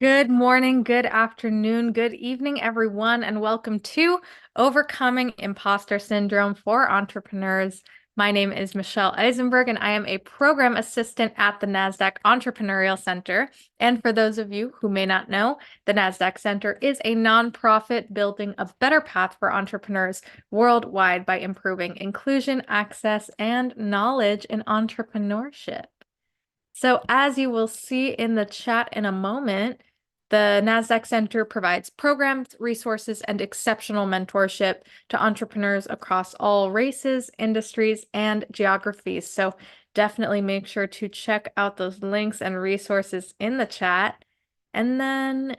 Good morning, good afternoon, good evening, everyone, and welcome to Overcoming Imposter Syndrome for Entrepreneurs. My name is Michelle Eisenberg, and I am a program assistant at the NASDAQ Entrepreneurial Center. And for those of you who may not know, the NASDAQ Center is a nonprofit building a better path for entrepreneurs worldwide by improving inclusion, access, and knowledge in entrepreneurship. So as you will see in the chat in a moment, the NASDAQ Center provides programs, resources, and exceptional mentorship to entrepreneurs across all races, industries, and geographies. So definitely make sure to check out those links and resources in the chat. And then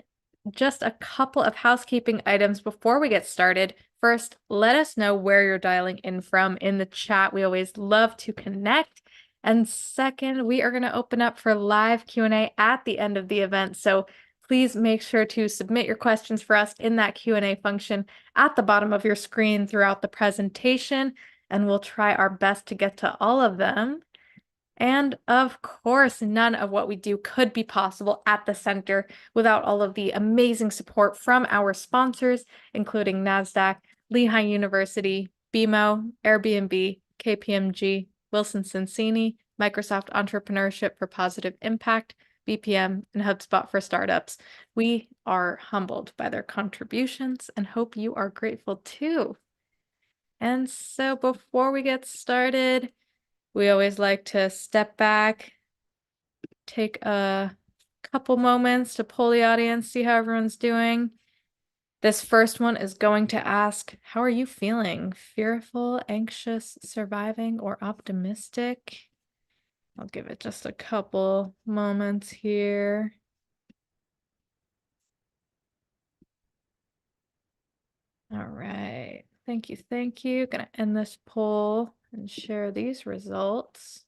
just a couple of housekeeping items before we get started. First, let us know where you're dialing in from in the chat. We always love to connect. And second, we are going to open up for live Q&A at the end of the event. So please make sure to submit your questions for us in that Q&A function at the bottom of your screen throughout the presentation, and we'll try our best to get to all of them. And of course, none of what we do could be possible at the center without all of the amazing support from our sponsors, including NASDAQ, Lehigh University, BMO, Airbnb, KPMG, Wilson Sonsini, Microsoft Entrepreneurship for Positive Impact, BPM, and HubSpot for Startups. We are humbled by their contributions and hope you are grateful too. And so before we get started, we always like to step back, take a couple moments to poll the audience, see how everyone's doing. This first one is going to ask, how are you feeling? Fearful, anxious, surviving, or optimistic? I'll give it just a couple moments here. All right. Thank you. Thank you. Gonna end this poll and share these results.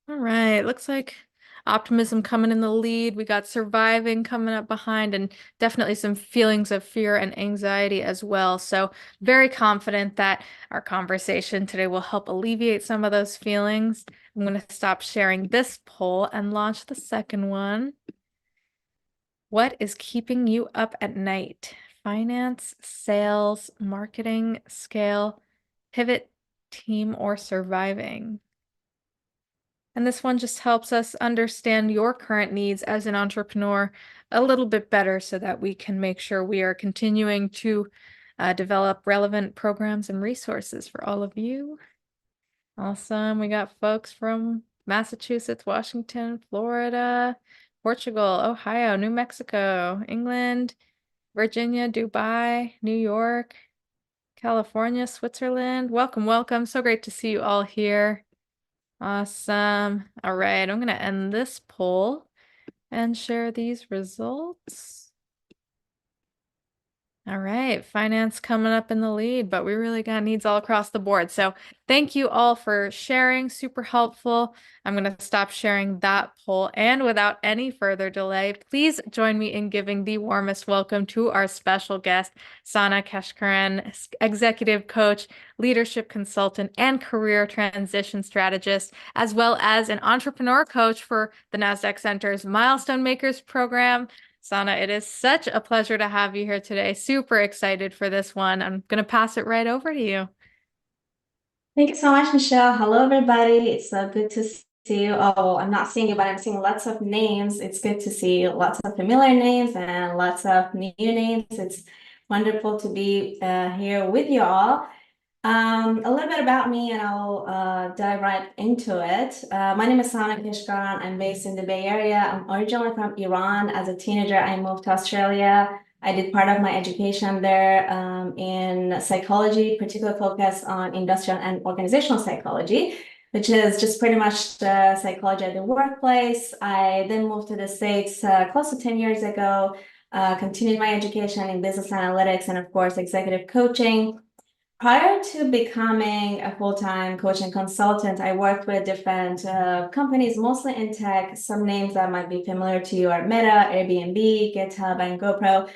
All right, looks like optimism coming in the lead. We got surviving coming up behind, and definitely some feelings of fear and anxiety as well. So very confident that our conversation today will help alleviate some of those feelings. I'm going to stop sharing this poll and launch the second one. What is keeping you up at night? Finance, sales, marketing, scale, pivot, team, or surviving? And this one just helps us understand your current needs as an entrepreneur a little bit better so that we can make sure we are continuing to develop relevant programs and resources for all of you. Awesome. We got folks from Massachusetts, Washington, Florida, Portugal, Ohio, New Mexico, England, Virginia, Dubai, New York, California, Switzerland. Welcome, welcome. So great to see you all here. Awesome. All right, I'm going to end this poll and share these results. All right, finance coming up in the lead, but we really got needs all across the board. So thank you all for sharing, super helpful. I'm going to stop sharing that poll. And without any further delay, please join me in giving the warmest welcome to our special guest, Sana Keshtkaran, executive coach, leadership consultant, and career transition strategist, as well as an entrepreneur coach for the NASDAQ Center's Milestone Makers program. Sana, it is such a pleasure to have you here today. Super excited for this one. I'm going to pass it right over to you. Thank you so much, Michelle. Hello, everybody. It's so good to see you. Oh, I'm not seeing you, but I'm seeing lots of names. It's good to see lots of familiar names and lots of new names. It's wonderful to be here with you all. A little bit about me, and I'll dive right into it. My name is Sana Keshtkaran. I'm based in the Bay Area. I'm originally from Iran. As a teenager, I moved to Australia. I did part of my education there in psychology, particular focus on industrial and organizational psychology, which is just pretty much the psychology of the workplace. I then moved to the States close to 10 years ago, continued my education in business analytics and, of course, executive coaching. Prior to becoming a full-time coaching consultant, I worked with different companies, mostly in tech. Some names that might be familiar to you are Meta, Airbnb, GitHub, and GoPro.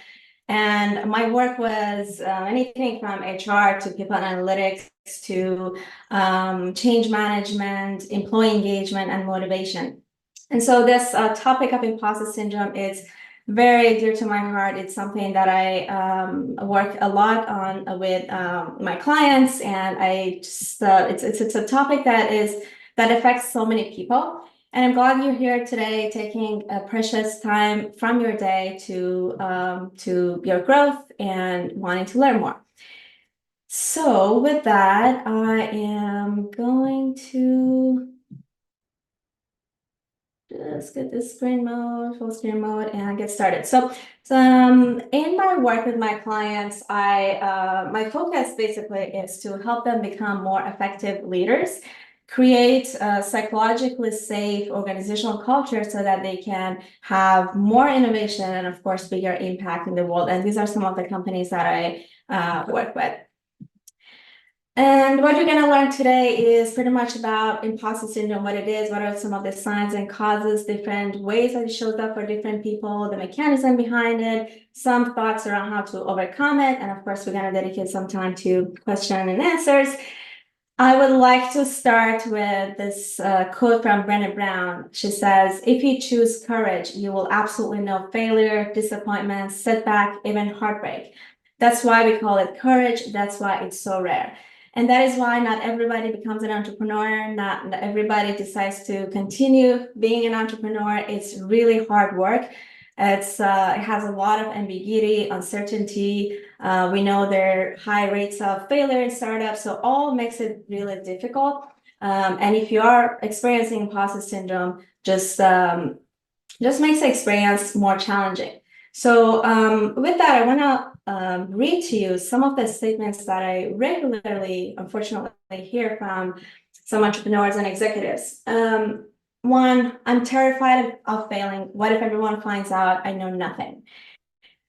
And my work was anything from HR to people analytics to change management, employee engagement, and motivation. And so this topic of imposter syndrome is very dear to my heart. It's something that I work a lot on with my clients, and I just it's a topic that affects so many people. And I'm glad you're here today, taking a precious time from your day to your growth and wanting to learn more. So with that, I am going to just get this screen mode, full screen mode, and get started. So in my work with my clients, my focus basically is to help them become more effective leaders, create a psychologically safe organizational culture so that they can have more innovation and, of course, bigger impact in the world. And these are some of the companies that I work with. And what you're going to learn today is pretty much about imposter syndrome, what it is, what are some of the signs and causes, different ways that it shows up for different people, the mechanism behind it, some thoughts around how to overcome it. And of course, we're going to dedicate some time to question and answers. I would like to start with this quote from Brené Brown. She says, "If you choose courage, you will absolutely know failure, disappointment, setback, even heartbreak. That's why we call it courage. That's why it's so rare." And that is why not everybody becomes an entrepreneur. Not everybody decides to continue being an entrepreneur. It's really hard work. It has a lot of ambiguity, uncertainty. We know there are high rates of failure in startups, so all makes it really difficult. And if you are experiencing imposter syndrome, just makes the experience more challenging. So with that, I want to read to you some of the statements that I regularly, unfortunately, hear from some entrepreneurs and executives. One, "I'm terrified of failing. What if everyone finds out I know nothing?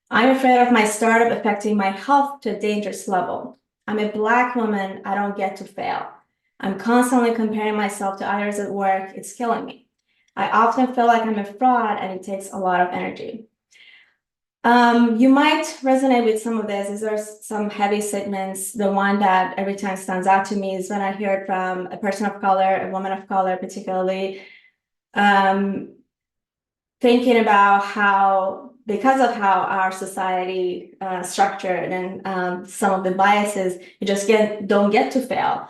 I'm afraid of my startup affecting my health to a dangerous level. I'm a Black woman. I don't get to fail. I'm constantly comparing myself to others at work. It's killing me. I often feel like I'm a fraud and it takes a lot of energy." You might resonate with some of this. These are some heavy statements. The one that every time stands out to me is when I hear it from a person of color, a woman of color, particularly, thinking about how, because of how our society structured and some of the biases, you just don't get to fail,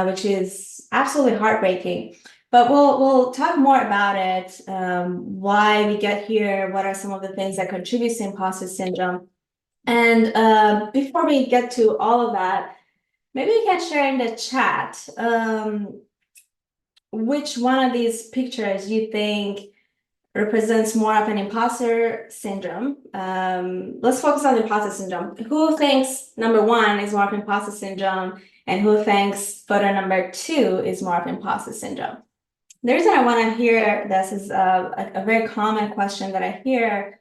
which is absolutely heartbreaking. But we'll talk more about it, why we get here, what are some of the things that contribute to imposter syndrome. And before we get to all of that, maybe we can share in the chat which one of these pictures you think represents more of an imposter syndrome. Let's focus on the imposter syndrome. Who thinks number one is more of imposter syndrome, and who thinks photo number two is more of imposter syndrome? The reason I want to hear this is a very common question that I hear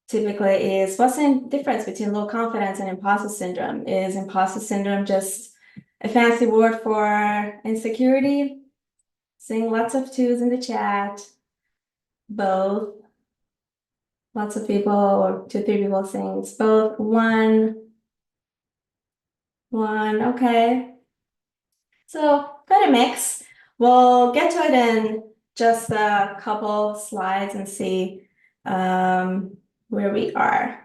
typically is, what's the difference between low confidence and imposter syndrome? Is imposter syndrome just a fancy word for insecurity? Seeing lots of twos in the chat. Both. Lots of people, or two, three people saying it's both. One, okay. So quite a mix. We'll get to it in just a couple slides and see where we are.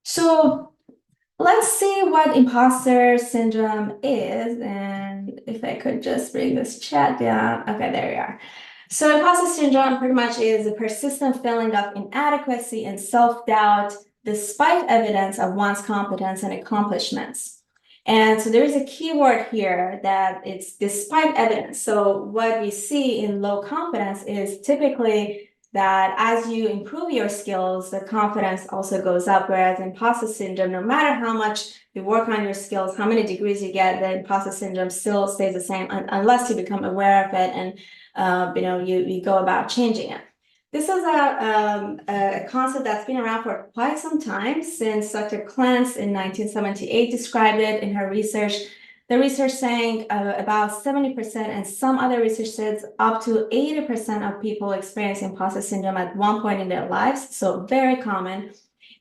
So let's see what imposter syndrome is. And if I could just bring this chat down. Okay, there we are. So imposter syndrome pretty much is a persistent feeling of inadequacy and self-doubt despite evidence of one's competence and accomplishments. And so there's a key word here that it's despite evidence. So what we see in low confidence is typically that as you improve your skills, the confidence also goes up, whereas imposter syndrome, no matter how much you work on your skills, how many degrees you get, the imposter syndrome still stays the same unless you become aware of it and you go about changing it. This is a concept that's been around for quite some time, since Dr. Clance in 1978 described it in her research. The research saying about 70%, and some other research says up to 80% of people experience imposter syndrome at one point in their lives, so very common.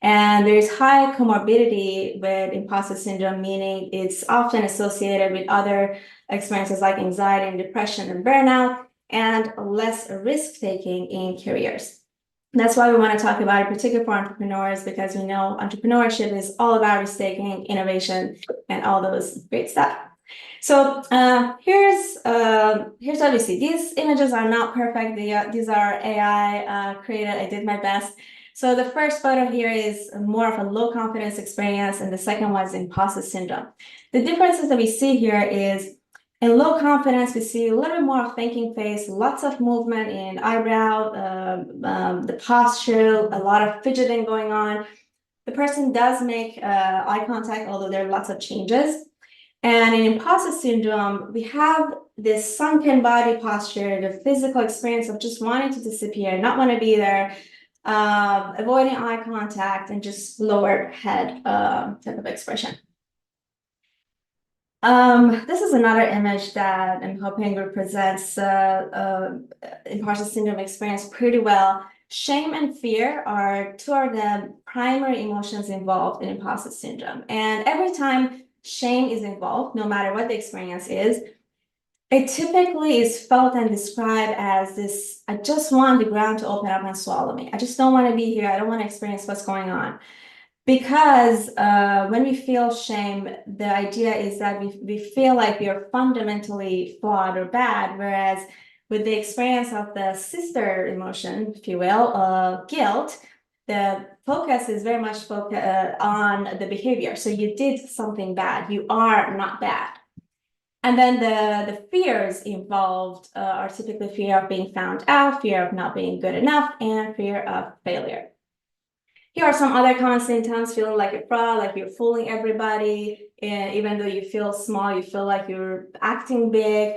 And there's high comorbidity with imposter syndrome, meaning it's often associated with other experiences like anxiety and depression and burnout, and less risk-taking in careers. That's why we want to talk about it, particularly for entrepreneurs, because we know entrepreneurship is all about risk-taking, innovation, and all those great stuff. So here's what we see. These images are not perfect. These are AI created. I did my best. So the first photo here is more of a low confidence experience, and the second one is imposter syndrome. The differences that we see here is in low confidence, we see a little bit more of thinking face, lots of movement in eyebrow, the posture, a lot of fidgeting going on. The person does make eye contact, although there are lots of changes. And in imposter syndrome, we have this sunken body posture, the physical experience of just wanting to disappear, not want to be there, avoiding eye contact, and just lower head type of expression. This is another image that I'm hoping represents imposter syndrome experience pretty well. Shame and fear are two of the primary emotions involved in imposter syndrome. And every time shame is involved, no matter what the experience is, it typically is felt and described as this, I just want the ground to open up and swallow me. I just don't want to be here. I don't want to experience what's going on. Because when we feel shame, the idea is that we feel like we are fundamentally flawed or bad, whereas with the experience of the sister emotion, if you will, guilt, the focus is very much on the behavior. So you did something bad. You are not bad. And then the fears involved are typically fear of being found out, fear of not being good enough, and fear of failure. Here are some other common symptoms: feeling like a fraud, like you're fooling everybody. And even though you feel small, you feel like you're acting big.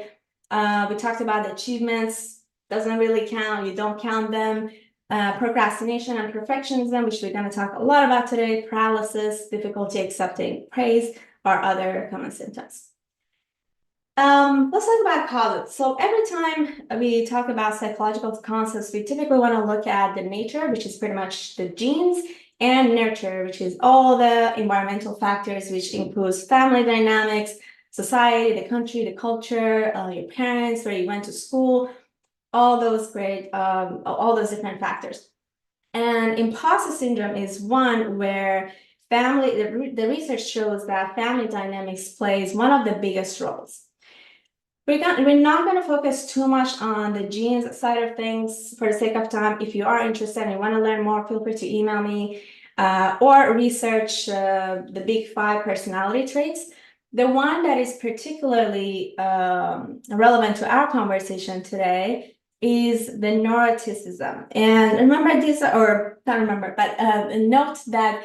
We talked about the achievements, doesn't really count, you don't count them. Procrastination and perfectionism, which we're going to talk a lot about today. Paralysis, difficulty accepting praise are other common symptoms. Let's talk about causes. So every time we talk about psychological concepts, we typically want to look at the nature, which is pretty much the genes, and nurture, which is all the environmental factors, which includes family dynamics, society, the country, the culture, your parents, where you went to school, all those all those different factors. And imposter syndrome is one where the research shows that family dynamics plays one of the biggest roles. We're not going to focus too much on the genes side of things for the sake of time. If you are interested and you want to learn more, feel free to email me or research the big 5 personality traits. The one that is particularly relevant to our conversation today is the neuroticism. And remember these, or not remember, but note that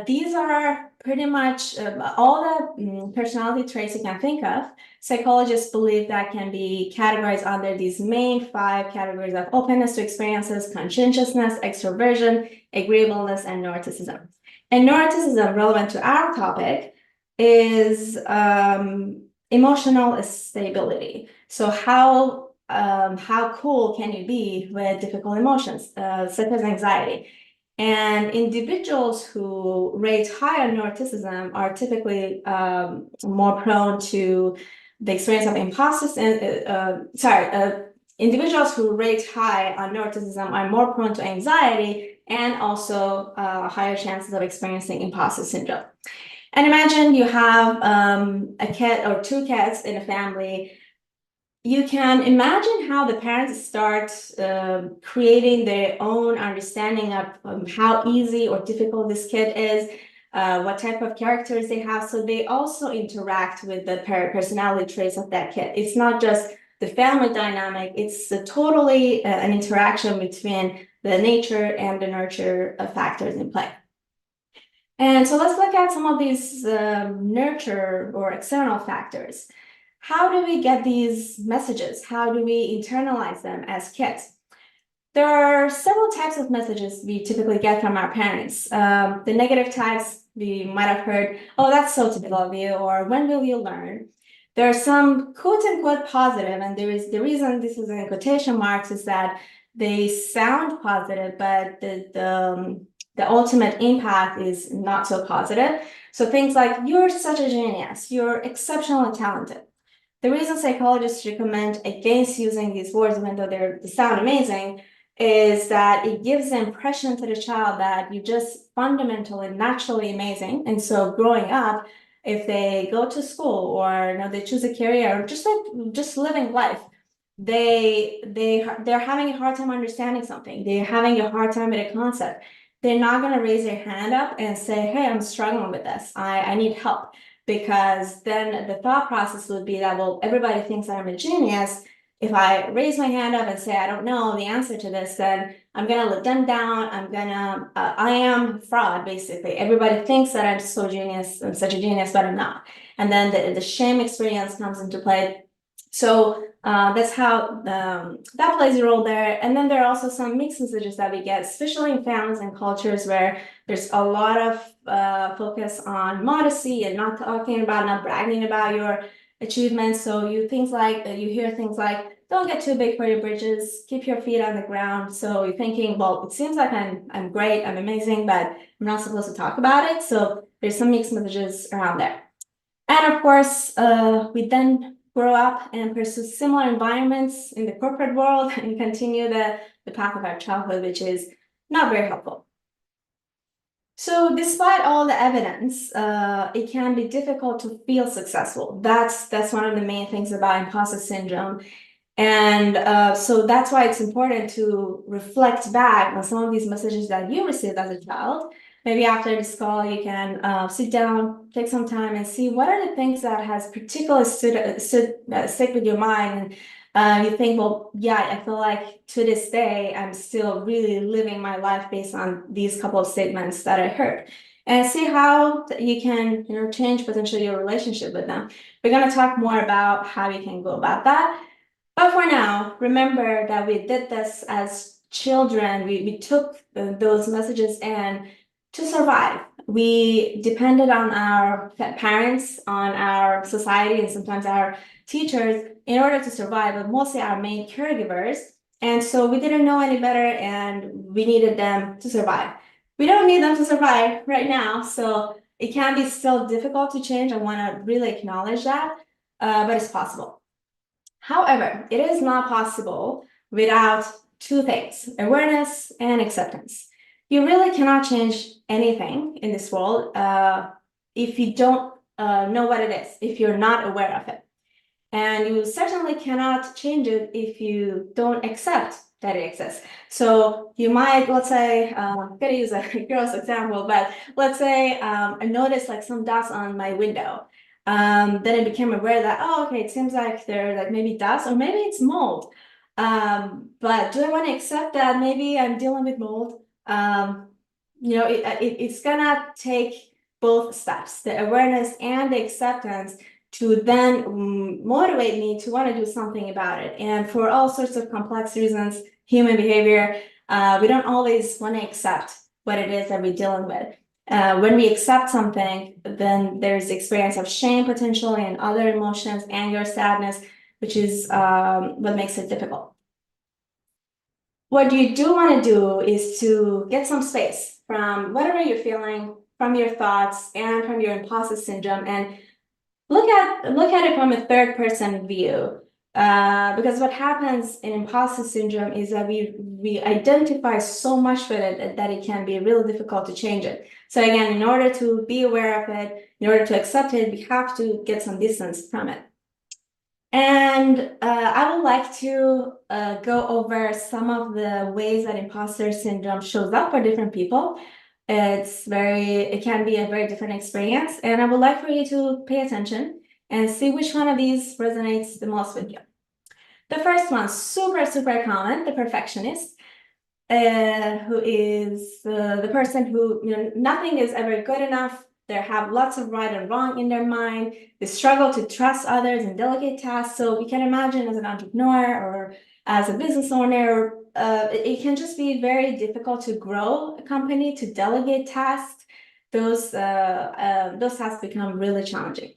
these are pretty much all the personality traits you can think of. Psychologists believe that can be categorized under these main 5 categories of openness to experiences, conscientiousness, extroversion, agreeableness, and neuroticism. And neuroticism, relevant to our topic, is emotional stability. So how cool can you be with difficult emotions, such as anxiety? And individuals who rate high on neuroticism are typically more prone to the experience of imposter syndrome. Individuals who rate high on neuroticism are more prone to anxiety and also higher chances of experiencing imposter syndrome. And imagine you have a cat or 2 cats in a family. You can imagine how the parents start creating their own understanding of how easy or difficult this kid is, what type of characters they have. So they also interact with the personality traits of that kid. It's not just the family dynamic, it's totally an interaction between the nature and the nurture factors in play. And so let's look at some of these nurture or external factors. How do we get these messages? How do we internalize them as kids? There are several types of messages we typically get from our parents. The negative types, we might have heard, oh, that's so typical of you, or when will you learn? There are some quote unquote positive, and there is the reason this is in quotation marks is that they sound positive, but the the ultimate impact is not so positive. So things like, you're such a genius, you're exceptional and talented. The reason psychologists recommend against using these words, even though they sound amazing, is that it gives the impression to the child that you're just fundamentally, naturally amazing. And so growing up, if they go to school or they choose a career or just living life, they're having a hard time understanding something. They're having a hard time with a concept. They're not going to raise their hand up and say, hey, I'm struggling with this. I need help. Because then the thought process would be that, well, everybody thinks that I'm a genius. If I raise my hand up and say, I don't know the answer to this, then I'm going to let them down. I am fraud, basically. Everybody thinks that I'm such a genius, but I'm not. And then the shame experience comes into play. So that's how that plays a role there. And then there are also some mixed messages that we get, especially in families and cultures where there's a lot of focus on modesty and not bragging about your achievements. So you hear things like, don't get too big for your britches, keep your feet on the ground. So you're thinking, well, it seems like I'm great, I'm amazing, but I'm not supposed to talk about it. So there's some mixed messages around there. And of course, we then grow up and pursue similar environments in the corporate world and continue the path of our childhood, which is not very helpful. So despite all the evidence, it can be difficult to feel successful. That's one of the main things about imposter syndrome. And so that's why it's important to reflect back on some of these messages that you received as a child. Maybe after this call, you can sit down, take some time and see what are the things that has particularly stick with your mind. And you think, well, yeah, I feel like to this day, I'm still really living my life based on these couple of statements that I heard. And see how you can change potentially your relationship with them. We're going to talk more about how you can go about that. But for now, remember that we did this as children. We took those messages in to survive. We depended on our parents, on our society, and sometimes our teachers in order to survive, but mostly our main caregivers. And so we didn't know any better and we needed them to survive. We don't need them to survive right now, so it can be still difficult to change. I want to really acknowledge that, but it's possible. However, it is not possible without two things, awareness and acceptance. You really cannot change anything in this world if you don't know what it is, if you're not aware of it. And you certainly cannot change it if you don't accept that it exists. So you might, let's say, I'm gonna use a gross example, but let's say I noticed like some dust on my window. Then I became aware that, oh, okay, it seems like they're like maybe dust or maybe it's mold. But do I want to accept that maybe I'm dealing with mold? It's gonna take both steps, the awareness and the acceptance, to then motivate me to want to do something about it. And for all sorts of complex reasons, human behavior, we don't always want to accept what it is that we're dealing with. When we accept something, then there's the experience of shame potentially and other emotions, anger, sadness, which is what makes it difficult. What you do want to do is to get some space from whatever you're feeling, from your thoughts, and from your imposter syndrome, and look at it from a third person view. Because what happens in imposter syndrome is that we identify so much with it that it can be really difficult to change it. So again, in order to be aware of it, in order to accept it, we have to get some distance from it. And I would like to go over some of the ways that imposter syndrome shows up for different people. It can be a very different experience, and I would like for you to pay attention and see which one of these resonates the most with you. The first one, super, super common, the perfectionist, who is the person who, nothing is ever good enough. They have lots of right and wrong in their mind. They struggle to trust others and delegate tasks. So you can imagine as an entrepreneur or as a business owner, it can just be very difficult to grow a company, to delegate tasks. Those tasks become really challenging.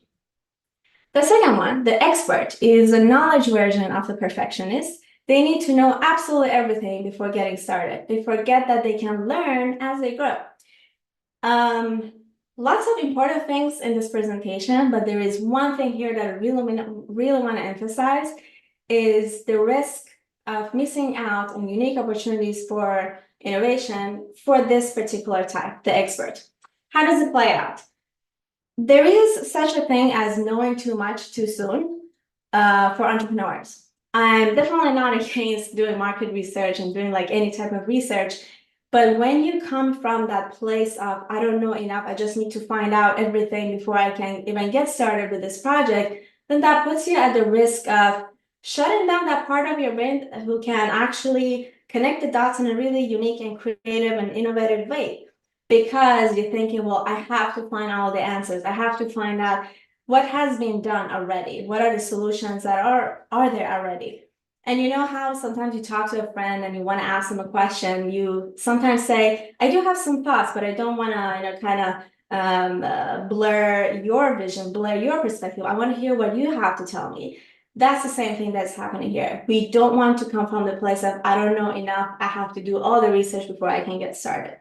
The second one, the expert, is a knowledge version of the perfectionist. They need to know absolutely everything before getting started. They forget that they can learn as they grow. Um, Lots of important things in this presentation, but there is one thing here that I really want to emphasize is the risk of missing out on unique opportunities for innovation for this particular type, the expert. How does it play out? There is such a thing as knowing too much too soon for entrepreneurs. I'm definitely not against doing market research and doing like any type of research, but when you come from that place of, I don't know enough, I just need to find out everything before I can even get started with this project, then that puts you at the risk of shutting down that part of your brain who can actually connect the dots in a really unique and creative and innovative way. Because you're thinking, well, I have to find all the answers. I have to find out what has been done already. What are the solutions that are there already? And you know how sometimes you talk to a friend and you want to ask them a question, you sometimes say, I do have some thoughts, but I don't want to, kind of blur your vision, blur your perspective. I want to hear what you have to tell me. That's the same thing that's happening here. We don't want to come from the place of, I don't know enough. I have to do all the research before I can get started.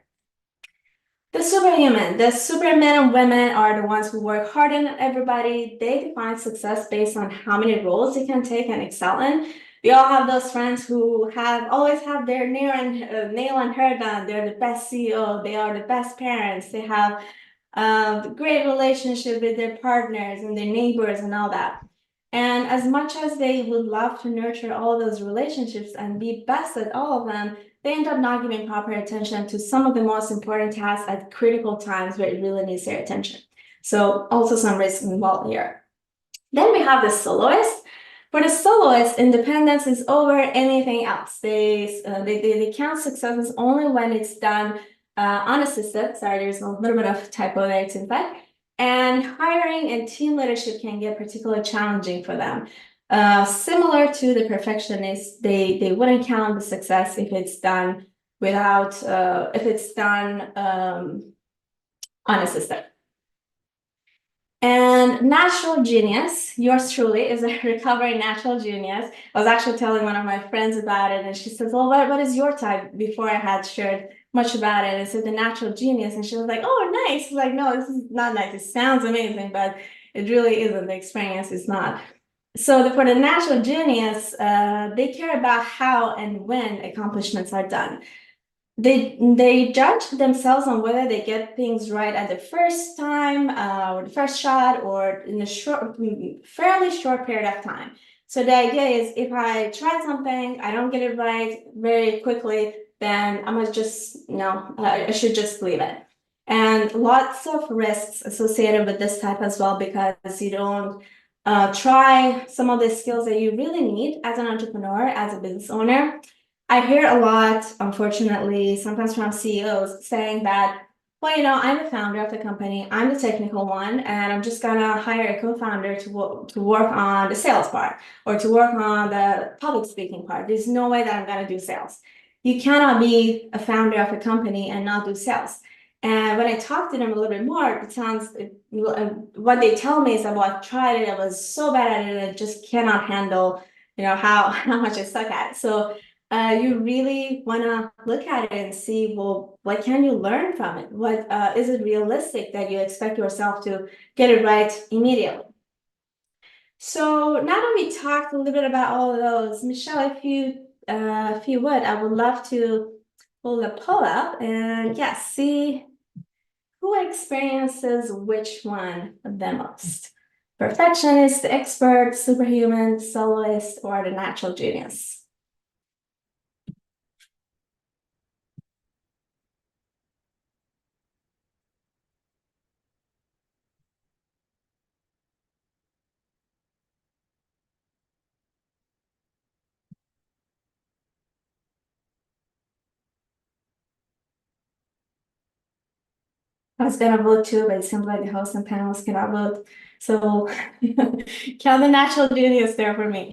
The superhuman, the supermen and women are the ones who work harder than everybody. They define success based on how many roles they can take and excel in. We all have those friends who have always have their nail and hair done. They're the best CEO. They are the best parents. They have great relationship with their partners and their neighbors and all that. And as much as they would love to nurture all those relationships and be best at all of them, they end up not giving proper attention to some of the most important tasks at critical times where it really needs their attention. So also some risks involved here. Then we have the soloist. For the soloist, independence is over anything else. They count successes only when it's done unassisted. Sorry, there's a little bit of typo there, in fact. And hiring and team leadership can get particularly challenging for them. Similar to the perfectionists, they wouldn't count the success if it's done unassisted. And natural genius, yours truly is a recovering natural genius. I was actually telling one of my friends about it, and she says, well, what is your type? Before I had shared much about it, I said the natural genius, and she was like, oh, nice. I was like, no, this is not nice. It sounds amazing, but it really isn't. The experience is not. So for the natural genius, they care about how and when accomplishments are done. They judge themselves on whether they get things right at the first time or the first shot or in a fairly short period of time. So the idea is if I try something, I don't get it right very quickly, then I must just, I should just leave it. And lots of risks associated with this type as well, because you don't try some of the skills that you really need as an entrepreneur, as a business owner. I hear a lot, unfortunately, sometimes from CEOs saying that, well, I'm the founder of the company, I'm the technical one, and I'm just gonna hire a co-founder to work on the sales part or to work on the public speaking part. There's no way that I'm gonna do sales. You cannot be a founder of a company and not do sales. And when I talk to them a little bit more, it sounds, what they tell me is that, well, I tried it, I was so bad at it, I just cannot handle, how much I suck at it. So you really want to look at it and see, well, what can you learn from it? What is it realistic that you expect yourself to get it right immediately? So now that we talked a little bit about all of those, Michelle, if you would, I would love to pull the poll up and see who experiences which one the most. Perfectionist, expert, superhuman, soloist, or the natural genius. I was gonna vote too, but it seems like the host and panelists cannot vote. So count the natural genius there for me.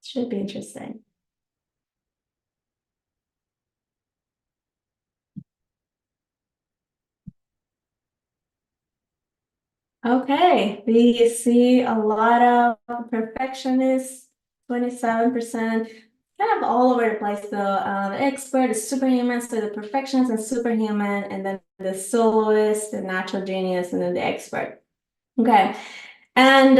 Should be interesting. Okay, we see a lot of perfectionists, 27%, kind of all over the place. The expert, the superhuman, so the perfectionist and superhuman, and then the soloist, the natural genius, and then the expert. Okay. And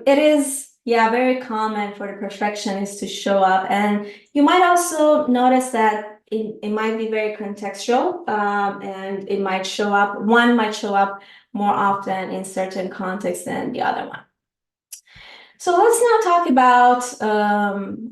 it is, yeah, very common for the perfectionist to show up. And you might also notice that it might be very contextual, and it might show up, one might show up more often in certain contexts than the other one. So let's now talk about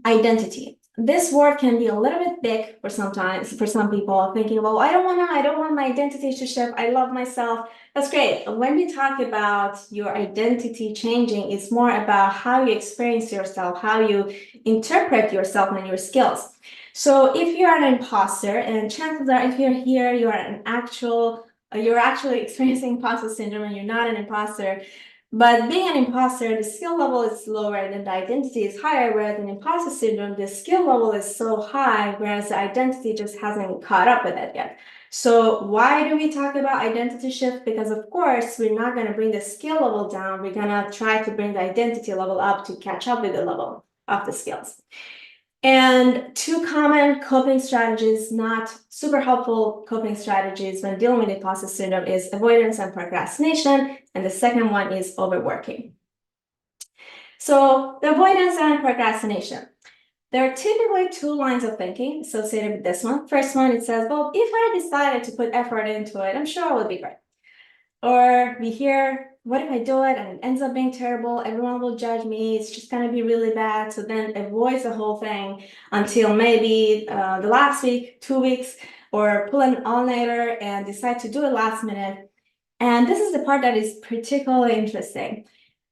identity. This word can be a little bit big for some people thinking, well, I don't want my identity to shift. I love myself. That's great. When we talk about your identity changing, it's more about how you experience yourself, how you interpret yourself and your skills. So if you're an imposter, and chances are if you're here, you're actually experiencing imposter syndrome and you're not an imposter. But being an imposter, the skill level is lower and the identity is higher, whereas in imposter syndrome, the skill level is so high, whereas the identity just hasn't caught up with it yet. So why do we talk about identity shift? Because of course, we're not going to bring the skill level down. We're going to try to bring the identity level up to catch up with the level of the skills. And two common coping strategies, not super helpful coping strategies when dealing with imposter syndrome, is avoidance and procrastination. And the second one is overworking. So the avoidance and procrastination. There are typically two lines of thinking associated with this one. First one, it says, well, if I decided to put effort into it, I'm sure it would be great. Or we hear, what if I do it and it ends up being terrible? Everyone will judge me. It's just going to be really bad. So then avoid the whole thing until maybe the last week, 2 weeks, or pull an all-nighter and decide to do it last minute. And this is the part that is particularly interesting.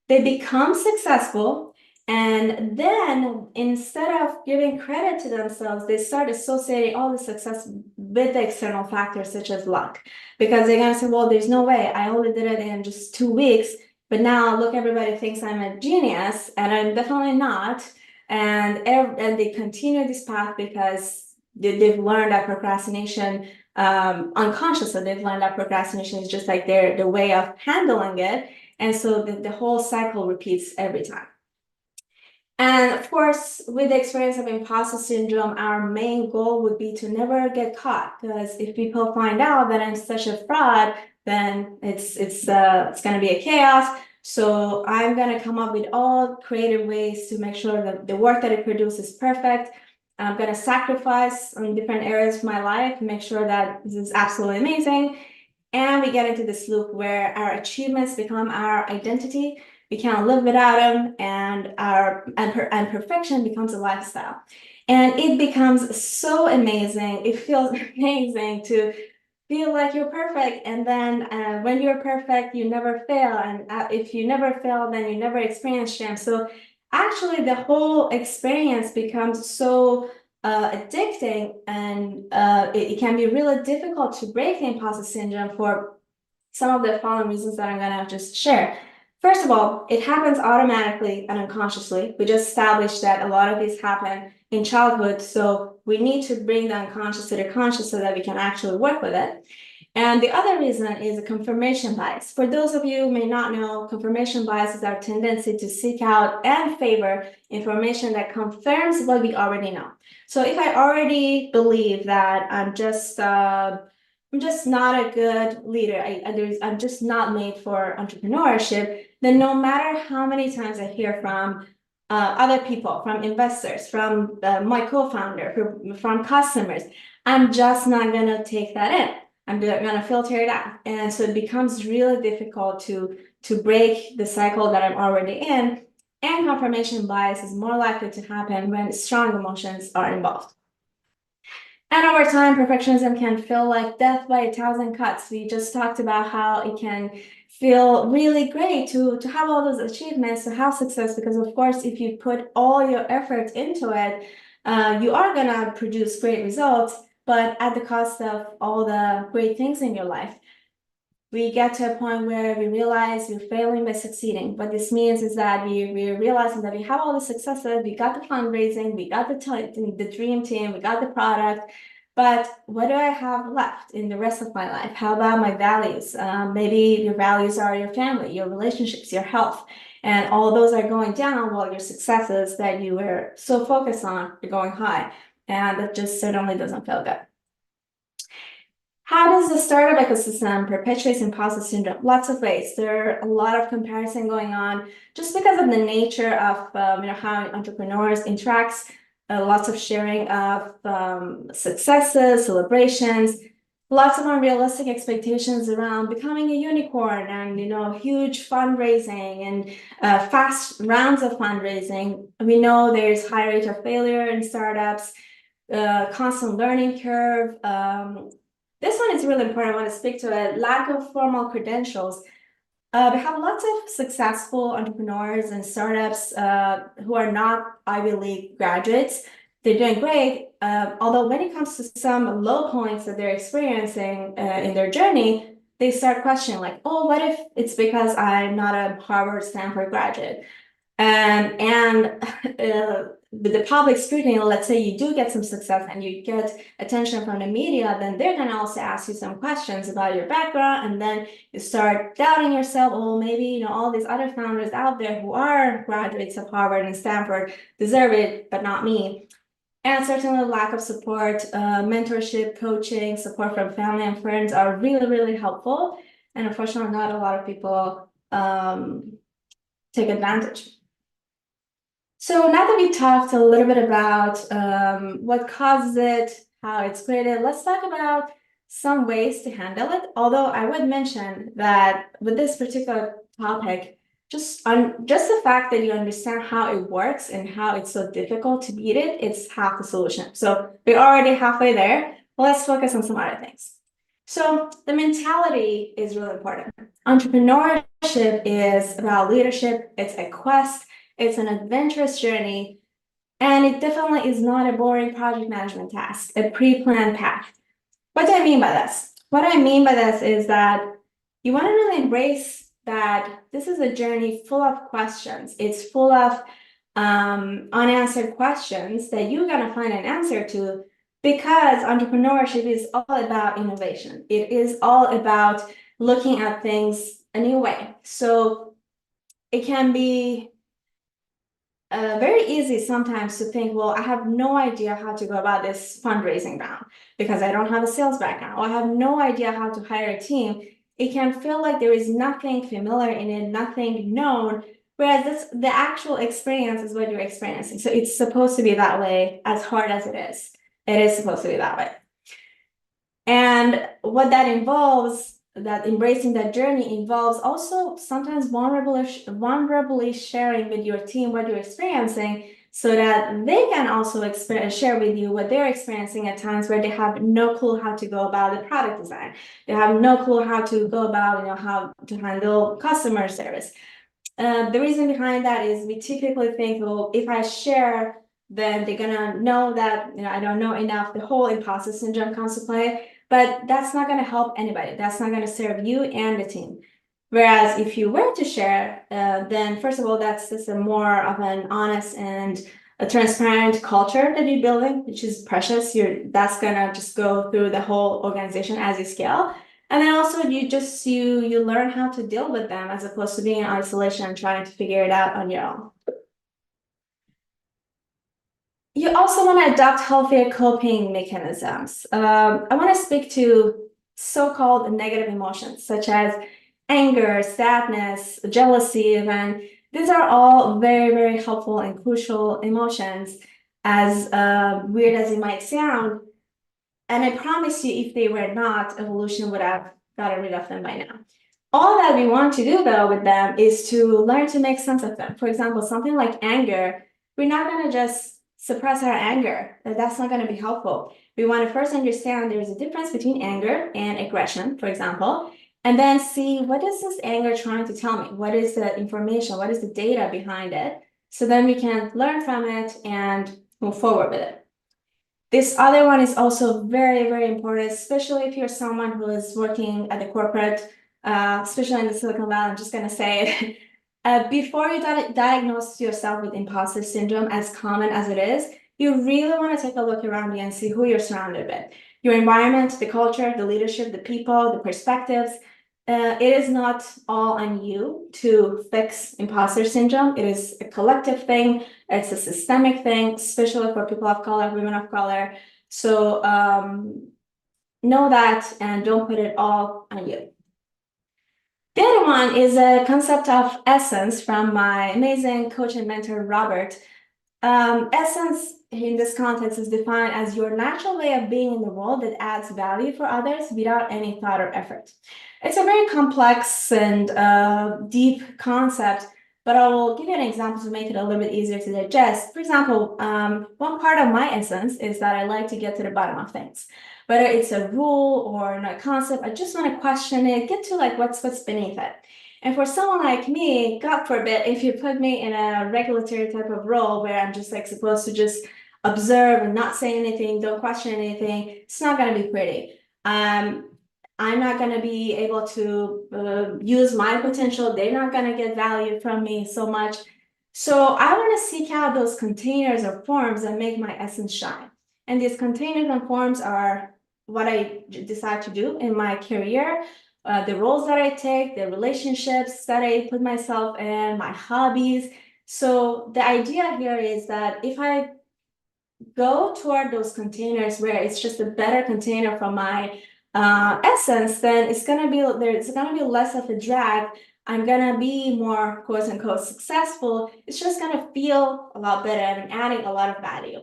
They become successful, and then instead of giving credit to themselves, they start associating all the success with the external factors such as luck. Because they're going to say, well, there's no way. I only did it in just 2 weeks, but now look, everybody thinks I'm a genius, and I'm definitely not. And they continue this path because they've learned that procrastination unconsciously, they've learned that procrastination is just like their way of handling it. And so the whole cycle repeats every time. And of course, with the experience of imposter syndrome, our main goal would be to never get caught. Because if people find out that I'm such a fraud, then it's going to be a chaos. So I'm going to come up with all creative ways to make sure that the work that I produce is perfect. I'm going to sacrifice on different areas of my life, make sure that this is absolutely amazing. And we get into this loop where our achievements become our identity. We can't live without them, and perfection becomes a lifestyle. And it becomes so amazing. It feels amazing to feel like you're perfect. And then when you're perfect, you never fail. And if you never fail, then you never experience shame. So actually, the whole experience becomes so addicting, and it can be really difficult to break the imposter syndrome for some of the following reasons that I'm going to just share. First of all, it happens automatically and unconsciously. We just established that a lot of these happen in childhood, so we need to bring the unconscious to the conscious so that we can actually work with it. And the other reason is a confirmation bias. For those of you who may not know, confirmation bias is our tendency to seek out and favor information that confirms what we already know. So if I already believe that I'm just not a good leader, I'm just not made for entrepreneurship, then no matter how many times I hear from other people, from investors, from my co-founder, from customers, I'm just not going to take that in. I'm going to filter it out. And so it becomes really difficult to break the cycle that I'm already in. And confirmation bias is more likely to happen when strong emotions are involved. And over time, perfectionism can feel like death by 1,000 cuts. We just talked about how it can feel really great to have all those achievements, to have success, because of course, if you put all your efforts into it, you are going to produce great results, but at the cost of all the great things in your life. We get to a point where we realize we're failing by succeeding. What this means is that we're realizing that we have all the successes, we got the fundraising, we got the dream team, we got the product, but what do I have left in the rest of my life? How about my values? Maybe your values are your family, your relationships, your health. And all those are going down while your successes that you were so focused on are going high. And that just certainly doesn't feel good. How does the startup ecosystem perpetuate imposter syndrome? Lots of ways. There are a lot of comparison going on just because of the nature of how entrepreneurs interacts. Lots of sharing of successes, celebrations, lots of unrealistic expectations around becoming a unicorn, and huge fundraising and fast rounds of fundraising. We know there's high rate of failure in startups, constant learning curve. This one is really important. I want to speak to it. Lack of formal credentials. We have lots of successful entrepreneurs and startups who are not Ivy League graduates. They're doing great. Although when it comes to some low points that they're experiencing in their journey, they start questioning like, oh, what if it's because I'm not a Harvard, Stanford graduate? And with the public scrutiny, let's say you do get some success and you get attention from the media, then they're going to also ask you some questions about your background, and then you start doubting yourself. Oh, maybe all these other founders out there who are graduates of Harvard and Stanford deserve it, but not me. And certainly lack of support, mentorship, coaching, support from family and friends are really, really helpful. And unfortunately, not a lot of people take advantage. So now that we talked a little bit about what causes it, how it's created, let's talk about some ways to handle it. Although I would mention that with this particular topic, just the fact that you understand how it works and how it's so difficult to beat it, it's half the solution. So we're already halfway there. Let's focus on some other things. So the mentality is really important. Entrepreneurship is about leadership. It's a quest. It's an adventurous journey, and it definitely is not a boring project management task, a pre-planned path. What do I mean by this? What I mean by this is that you want to really embrace that this is a journey full of questions. It's full of unanswered questions that you're going to find an answer to, because entrepreneurship is all about innovation. It is all about looking at things a new way. So it can be very easy sometimes to think, well, I have no idea how to go about this fundraising round because I don't have a sales background, or I have no idea how to hire a team. It can feel like there is nothing familiar in it, nothing known, whereas the actual experience is what you're experiencing. So it's supposed to be that way, as hard as it is. It is supposed to be that way. And what that involves, that embracing that journey involves also sometimes vulnerably sharing with your team what you're experiencing, so that they can also share with you what they're experiencing at times where they have no clue how to go about the product design. They have no clue how to go about, how to handle customer service. The reason behind that is we typically think, well, if I share, then they're gonna know that I don't know enough. The whole imposter syndrome comes to play. But that's not going to help anybody. That's not going to serve you and the team. Whereas if you were to share, then first of all, that's just a more of an honest and a transparent culture that you're building, which is precious. That's going to just go through the whole organization as you scale. And then also you learn how to deal with them, as opposed to being in isolation and trying to figure it out on your own. You also want to adopt healthier coping mechanisms. I want to speak to so-called negative emotions, such as anger, sadness, jealousy, even. These are all very, very helpful and crucial emotions, as weird as it might sound. And I promise you, if they were not, evolution would have gotten rid of them by now. All that we want to do, though, with them is to learn to make sense of them. For example, something like anger, we're not going to just suppress our anger. That's not going to be helpful. We want to first understand there's a difference between anger and aggression, for example, and then see, what is this anger trying to tell me? What is the information? What is the data behind it? So then we can learn from it and move forward with it. This other one is also very, very important, especially if you're someone who is working at the corporate, especially in the Silicon Valley. I'm just going to say it. Before you diagnose yourself with imposter syndrome, as common as it is, you really want to take a look around you and see who you're surrounded with. Your environment, the culture, the leadership, the people, the perspectives. it is not all on you to fix imposter syndrome. It is a collective thing. It's a systemic thing, especially for people of color, women of color. So know that and don't put it all on you. The other one is a concept of essence from my amazing coach and mentor, Robert. Essence in this context is defined as your natural way of being in the world that adds value for others without any thought or effort. It's a very complex and deep concept, but I will give you an example to make it a little bit easier to digest. For example, one part of my essence is that I like to get to the bottom of things. Whether it's a rule or a concept, I just want to question it, get to like what's beneath it. And for someone like me, God forbid, if you put me in a regulatory type of role where I'm just like supposed to just observe and not say anything, don't question anything, it's not going to be pretty. I'm not going to be able to use my potential. They're not going to get value from me so much. So I want to seek out those containers or forms that make my essence shine. And these containers and forms are what I decide to do in my career. The roles that I take, the relationships that I put myself in, my hobbies. So the idea here is that if I go toward those containers where it's just a better container for my essence, then it's gonna be less of a drag. I'm gonna be more quote unquote successful. It's just gonna feel a lot better and adding a lot of value.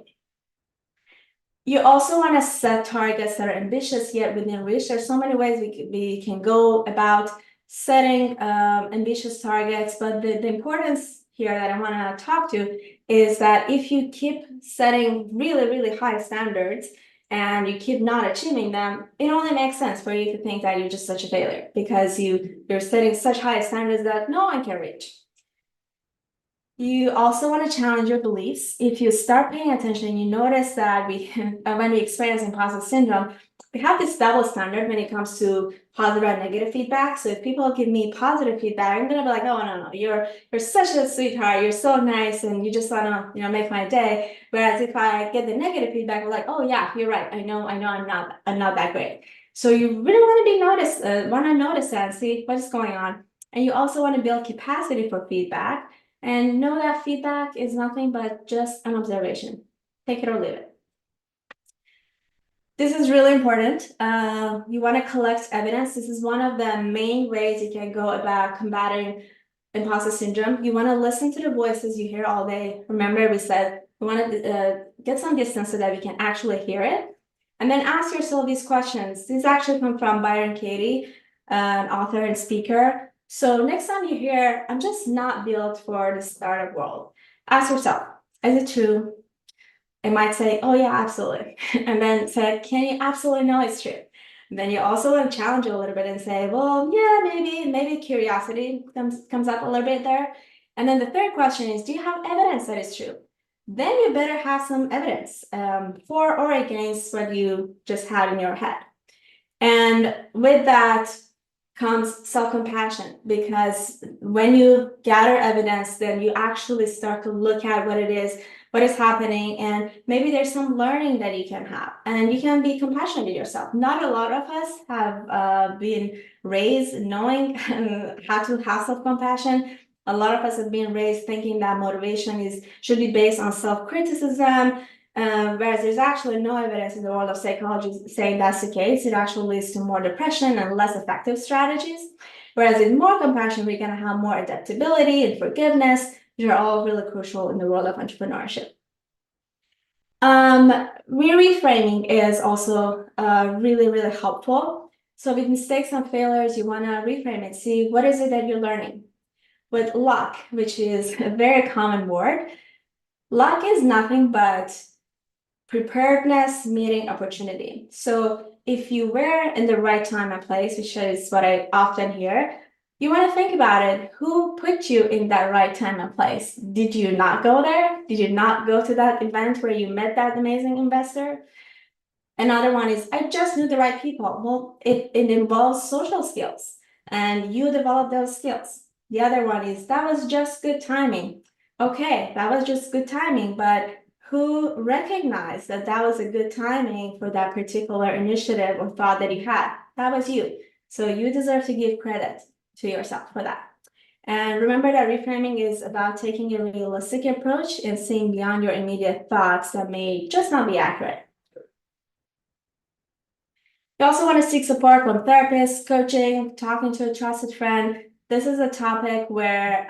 You also want to set targets that are ambitious yet within reach. There's so many ways we can go about setting ambitious targets, but the importance here that I want to talk to is that if you keep setting really, really high standards and you keep not achieving them, it only makes sense for you to think that you're just such a failure because you're setting such high standards that no one can reach. You also want to challenge your beliefs. If you start paying attention, you notice that when we experience imposter syndrome, we have this double standard when it comes to positive and negative feedback. So if people give me positive feedback, I'm gonna be like, oh no, you're such a sweetheart, you're so nice, and you just wanna make my day. Whereas if I get the negative feedback, we're like, oh yeah, you're right. I know, I'm not that great. So you really want to notice that and see what's going on, and you also want to build capacity for feedback. And know that feedback is nothing but just an observation. Take it or leave it. This is really important. You want to collect evidence. This is one of the main ways you can go about combating imposter syndrome. You want to listen to the voices you hear all day. Remember, we said we want to get some distance so that we can actually hear it. And then ask yourself these questions. These actually come from Byron Katie, an author and speaker. So next time you hear, I'm just not built for the startup world, ask yourself, is it true? It might say, oh yeah, absolutely. And then say, can you absolutely know it's true? And then you also want to challenge a little bit and say, well, yeah, maybe curiosity comes up a little bit there. And then the third question is, do you have evidence that it's true? Then you better have some evidence for or against what you just had in your head. And with that comes self-compassion, because when you gather evidence, then you actually start to look at what is happening, and maybe there's some learning that you can have, and you can be compassionate to yourself. Not a lot of us have been raised knowing how to have self-compassion. A lot of us have been raised thinking that motivation should be based on self-criticism, whereas there's actually no evidence in the world of psychology saying that's the case. It actually leads to more depression and less effective strategies. Whereas with more compassion, we're going to have more adaptability and forgiveness, which are all really crucial in the world of entrepreneurship. Reframing is also really, really helpful. So with mistakes and failures, you want to reframe it. See, what is it that you're learning? With luck, which is a very common word, luck is nothing but preparedness meeting opportunity. So if you were in the right time and place, which is what I often hear, you want to think about it. Who put you in that right time and place? Did you not go there? Did you not go to that event where you met that amazing investor? Another one is, I just knew the right people. Well, it involves social skills, and you develop those skills. The other one is, that was just good timing. Okay, that was just good timing, but who recognized that that was a good timing for that particular initiative or thought that you had? That was you. So you deserve to give credit to yourself for that. And remember that reframing is about taking a realistic approach and seeing beyond your immediate thoughts that may just not be accurate. You also want to seek support from therapists, coaching, talking to a trusted friend. This is a topic where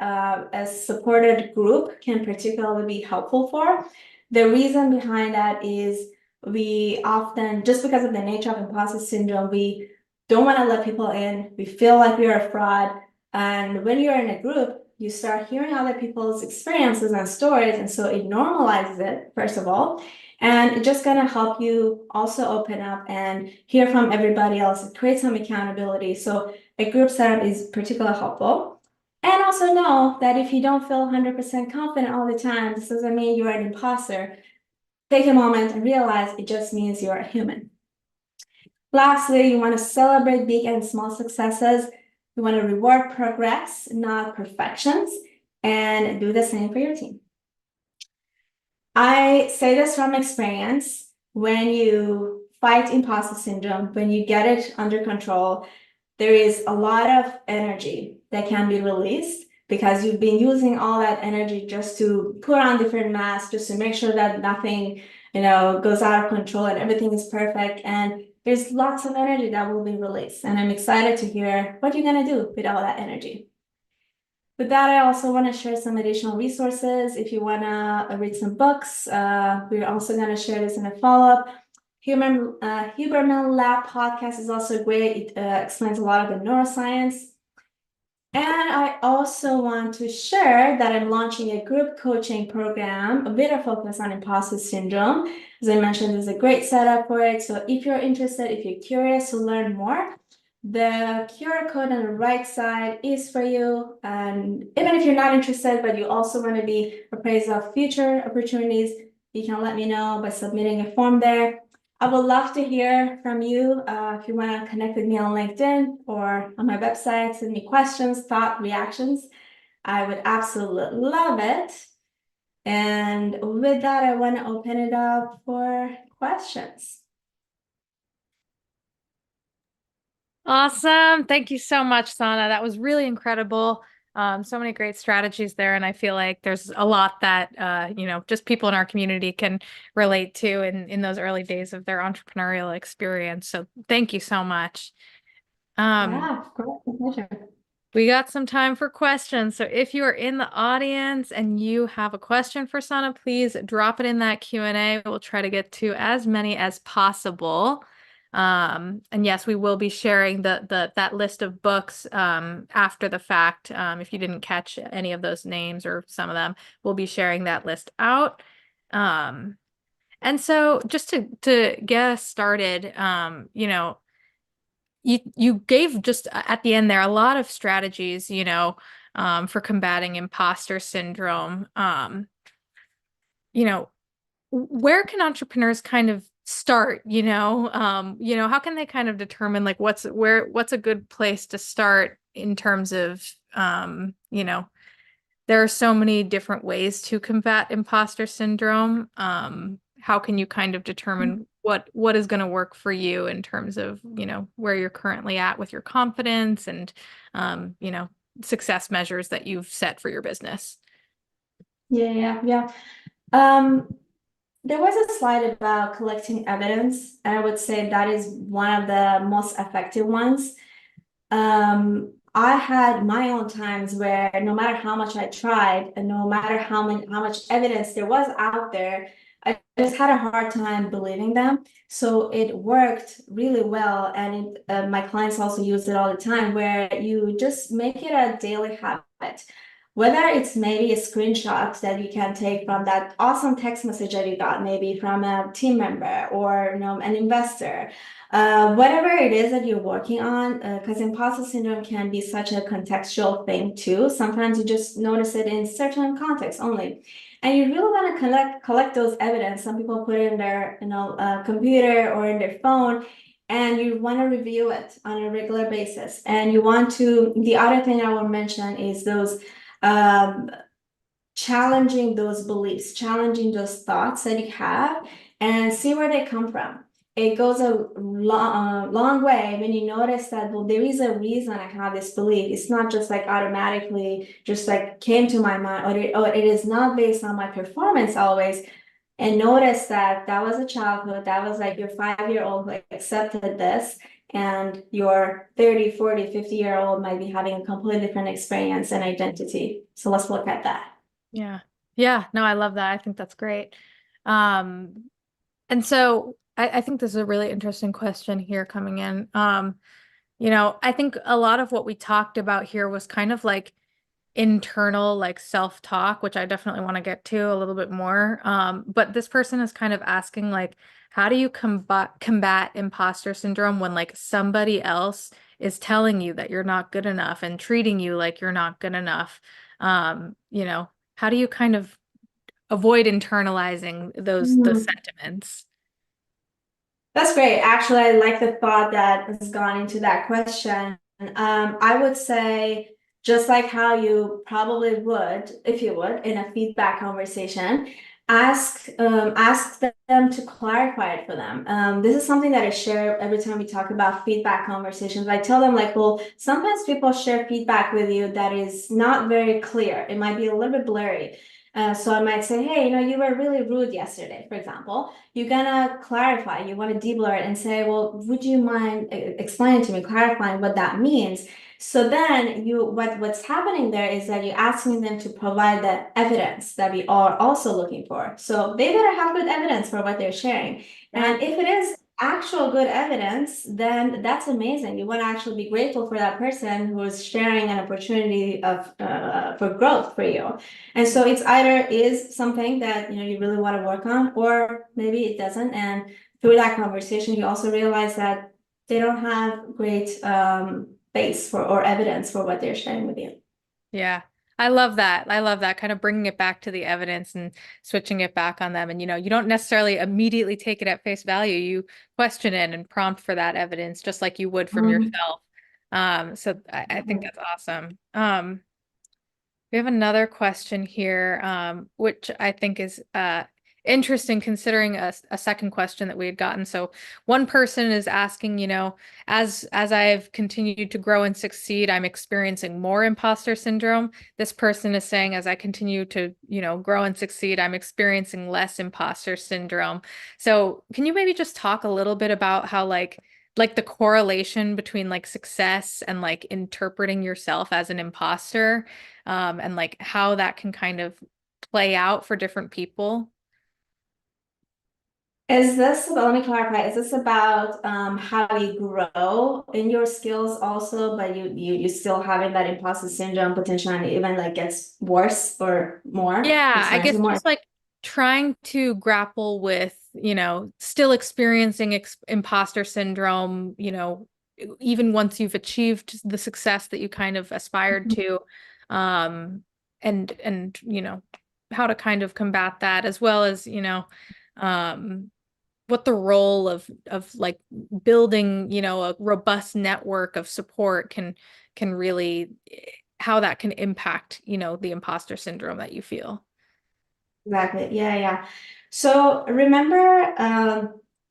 a supported group can particularly be helpful for. The reason behind that is we often, just because of the nature of imposter syndrome, we don't want to let people in. We feel like we are a fraud. And when you're in a group, you start hearing other people's experiences and stories. And so it normalizes it, first of all. And it's just going to help you also open up and hear from everybody else, create some accountability. So a group setup is particularly helpful. And also know that if you don't feel 100% confident all the time, this doesn't mean you're an imposter. Take a moment and realize it just means you're a human. Lastly, you want to celebrate big and small successes. You want to reward progress, not perfections, and do the same for your team. I say this from experience. When you fight imposter syndrome, when you get it under control, there is a lot of energy that can be released because you've been using all that energy just to put on different masks, just to make sure that nothing, goes out of control and everything is perfect. And there's lots of energy that will be released. And I'm excited to hear what you're going to do with all that energy. With that, I also want to share some additional resources. If you want to read some books, we're also going to share this in a follow-up. Huberman Lab podcast is also great. It explains a lot of the neuroscience. And I also want to share that I'm launching a group coaching program with a focus on imposter syndrome. As I mentioned, there's a great setup for it. So if you're interested, if you're curious to learn more, the QR code on the right side is for you. And even if you're not interested, but you also want to be appraised of future opportunities, you can let me know by submitting a form there. I would love to hear from you. If you want to connect with me on LinkedIn or on my website, send me questions, thoughts, reactions. I would absolutely love it. And with that, I want to open it up for questions. Awesome. Thank you so much, Sana. That was really incredible. So many great strategies there. And I feel like there's a lot that, just people in our community can relate to in those early days of their entrepreneurial experience. So thank you so much. Yeah, of course, my pleasure. We got some time for questions. So if you are in the audience and you have a question for Sana, please drop it in that Q&A. We'll try to get to as many as possible. And yes, we will be sharing that list of books after the fact. If you didn't catch any of those names or some of them, we'll be sharing that list out. And so just to get us started, you gave just at the end there a lot of strategies, for combating imposter syndrome. Where can entrepreneurs kind of start, how can they kind of determine like what's a good place to start in terms of, there are so many different ways to combat imposter syndrome. How can you kind of determine what is going to work for you in terms of, where you're currently at with your confidence and, success measures that you've set for your business? Yeah. There was a slide about collecting evidence, and I would say that is one of the most effective ones. I had my own times where no matter how much I tried and no matter how much evidence there was out there, I just had a hard time believing them. So it worked really well. And my clients also use it all the time, where you just make it a daily habit. Whether it's maybe a screenshot that you can take from that awesome text message that you got, maybe from a team member or an investor, whatever it is that you're working on, because imposter syndrome can be such a contextual thing too. Sometimes you just notice it in certain contexts only. And you really want to collect those evidence. Some people put it in their computer or in their phone, and you want to review it on a regular basis. And you want to, the other thing I will mention is those challenging those beliefs, challenging those thoughts that you have, and see where they come from. it goes a long way when you notice that, well, there is a reason I have this belief. It's not just like automatically just like came to my mind, or it is not based on my performance always. And notice that that was a childhood, that was like your 5-year old who accepted this, and your 30, 40, 50-year-old might be having a completely different experience and identity. So let's look at that. Yeah. Yeah. No, I love that. I think that's great. Um, and so I think this is a really interesting question here coming in. I think a lot of what we talked about here was kind of like internal like self-talk, which I definitely want to get to a little bit more. But this person is kind of asking like, how do you combat imposter syndrome when like somebody else is telling you that you're not good enough and treating you like you're not good enough? How do you kind of avoid internalizing those Mhm. sentiments? That's great. Actually, I like the thought that has gone into that question. I would say, just like how you probably would, if you would, in a feedback conversation, ask them to clarify it for them. This is something that I share every time we talk about feedback conversations. I tell them like, well, sometimes people share feedback with you that is not very clear. It might be a little bit blurry. So I might say, hey, you were really rude yesterday, for example. You're gonna clarify, you want to deblur it and say, well, would you mind explaining to me, clarifying what that means? So then what's happening there is that you're asking them to provide the evidence that we are also looking for. So they better have good evidence for what they're sharing. Yeah. And if it is actual good evidence, then that's amazing. You want to actually be grateful for that person who is sharing an opportunity of for growth for you. And so it's either is something that you really want to work on, or maybe it doesn't. And through that conversation, you also realize that they don't have great base for or evidence for what they're sharing with you. Yeah. I love that. I love that kind of bringing it back to the evidence and switching it back on them. And, you don't necessarily immediately take it at face value. You question it and prompt for that evidence, just like you would from Mhm. yourself. So I think that's awesome. We have another question here, which I think is interesting considering a second question that we had gotten. So one person is asking, as I've continued to grow and succeed, I'm experiencing more imposter syndrome. This person is saying, as I continue to, grow and succeed, I'm experiencing less imposter syndrome. So can you maybe just talk a little bit about how like the correlation between like success and like interpreting yourself as an imposter? And like how that can kind of play out for different people. Let me clarify, is this about how you grow in your skills also, but you still having that imposter syndrome potential and it even like gets worse or more, Yeah, I guess experiencing more? just like trying to grapple with, still experiencing imposter syndrome, even once you've achieved the success that you kind of aspired to, um, and how to kind of combat that as well as, um, what the role of like building, a robust network of support can really how that can impact, the imposter syndrome that you feel. Exactly. Yeah, yeah. So remember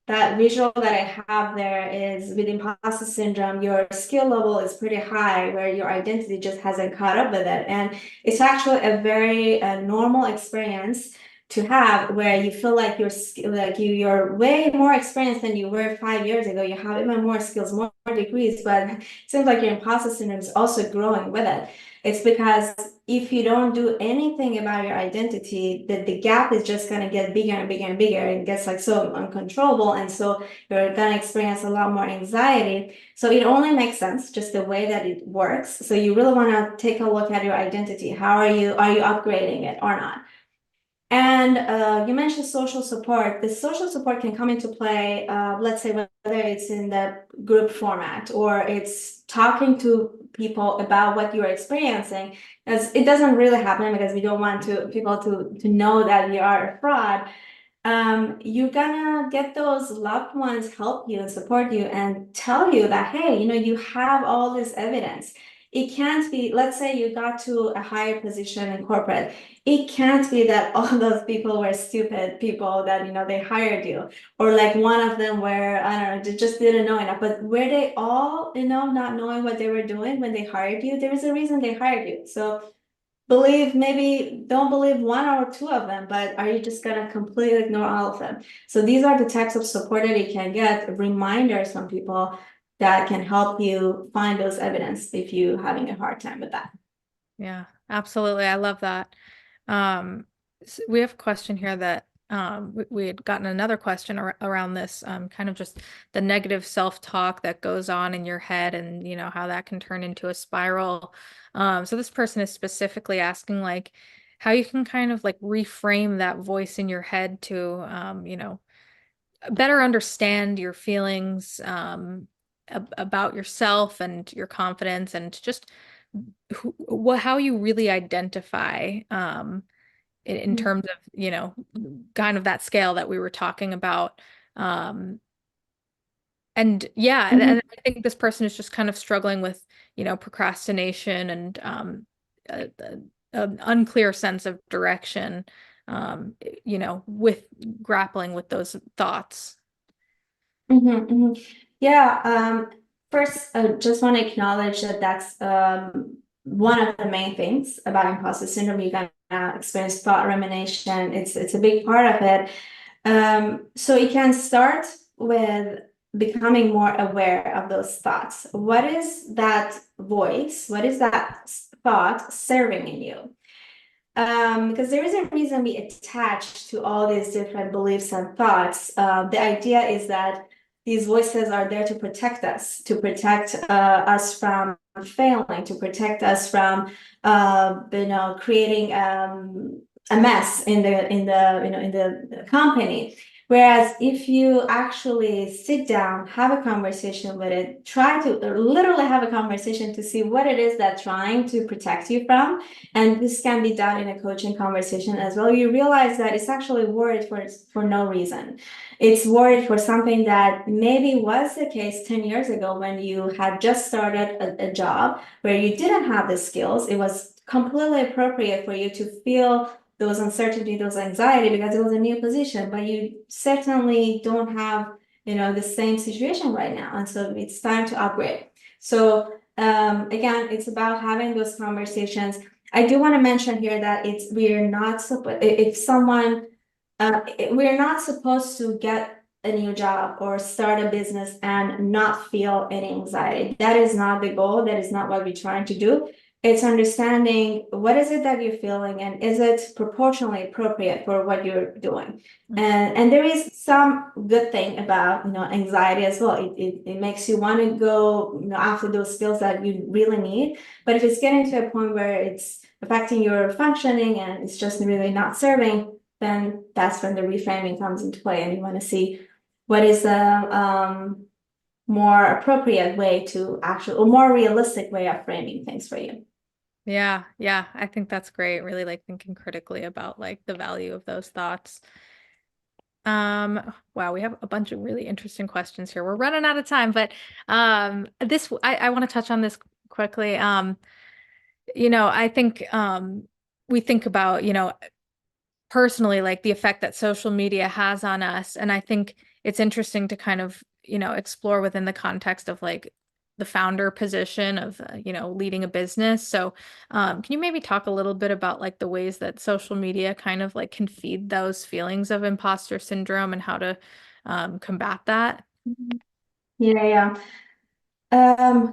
that visual that I have there is with imposter syndrome, your skill level is pretty high where your identity just hasn't caught up with it. And it's actually a very normal experience to have where you feel like you're way more experienced than you were 5 years ago. You have even more skills, more degrees, but it seems like your imposter syndrome is also growing with it. It's because if you don't do anything about your identity, that the gap is just going to get bigger and bigger and bigger and gets like so uncontrollable. And so you're going to experience a lot more anxiety. So it only makes sense just the way that it works. So you really want to take a look at your identity. Are you upgrading it or not? And you mentioned social support. The social support can come into play, let's say, whether it's in the group format or it's talking to people about what you're experiencing. As it doesn't really happen because we don't want people to know that you are a fraud. You're gonna get those loved ones help you and support you and tell you that, hey, you have all this evidence. it can't be, let's say you got to a higher position in corporate. It can't be that all those people were stupid people that, they hired you. Or like one of them were, I don't know, they just didn't know enough. But were they all, not knowing what they were doing when they hired you? There was a reason they hired you. So maybe don't believe one or two of them, but are you just gonna completely ignore all of them? So these are the types of support that you can get, reminders from people that can help you find those evidence if you're having a hard time with that. Yeah, absolutely. I love that. We have a question here that we had gotten another question around this, kind of just the negative self-talk that goes on in your head and, how that can turn into a spiral. So this person is specifically asking like how you can kind of like reframe that voice in your head to, better understand your feelings, about yourself and your confidence and just how you really identify in terms of, kind of that scale that we were talking about. Um, and yeah, Mhm. and I think this person is just kind of struggling with, procrastination and an unclear sense of direction, with grappling with those thoughts. Yeah, first, I just want to acknowledge that that's one of the main things about imposter syndrome. You're gonna experience thought rumination. It's a big part of it. So you can start with becoming more aware of those thoughts. What is that voice? What is that thought serving in you? Because there is a reason we attach to all these different beliefs and thoughts. The idea is that these voices are there to protect us from failing, to protect us from, creating a mess in the company. Whereas if you actually sit down, have a conversation with it, try to literally have a conversation to see what it is that's trying to protect you from, and this can be done in a coaching conversation as well, you realize that it's actually worried for no reason. It's worried for something that maybe was the case 10 years ago when you had just started a job where you didn't have the skills. It was completely appropriate for you to feel those uncertainty, those anxiety, because it was a new position, but you certainly don't have, the same situation right now. And so it's time to upgrade. So again, it's about having those conversations. I do want to mention here that we're not supposed, if someone, we're not supposed to get a new job or start a business and not feel any anxiety. That is not the goal. That is not what we're trying to do. It's understanding what is it that you're feeling and is it proportionally appropriate for what you're doing. And there is some good thing about, anxiety as well. It makes you want to go, after those skills that you really need. But if it's getting to a point where it's affecting your functioning and it's just really not serving, then that's when the reframing comes into play, and you want to see what is a more appropriate way to actually, or more realistic way of framing things for you. Yeah, yeah, I think that's great. Really like thinking critically about like the value of those thoughts. Wow, we have a bunch of really interesting questions here. We're running out of time, but this I want to touch on this quickly. I think we think about, personally like the effect that social media has on us. And I think it's interesting to kind of, explore within the context of like the founder position of, leading a business. So, can you maybe talk a little bit about like the ways that social media kind of like can feed those feelings of imposter syndrome and how to combat that? Yeah,